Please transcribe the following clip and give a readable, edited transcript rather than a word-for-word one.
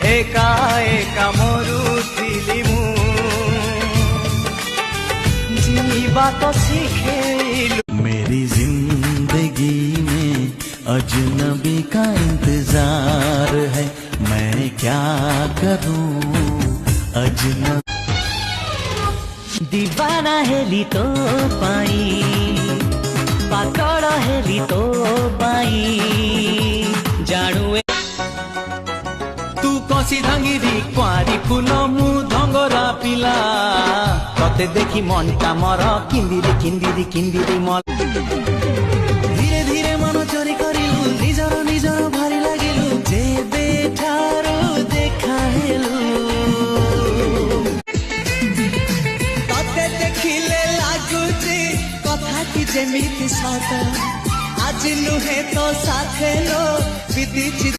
एका एका मरुथिली मु जीवा तो सीखेलु। मेरी जिंदगी में अजनबी का इंतजार है, मैं क्या करूं अजनबी। दीवाना हेली तो पाई पातळ हेली तो पाई जाणुए तू कसी भांगिरी कुआरी फूल मु धंगरा पिला तते देखी मनटा मर किंदिरी किंदिरी किंदिरी मल। धीरे धीरे मन चोरी करिलु निजर निजर भारी लागिलु जे बेठारो देखा हेलु। तते देखिले लागुची कथा की जेमिति सत आज नुहे तो साथे लो विदिची।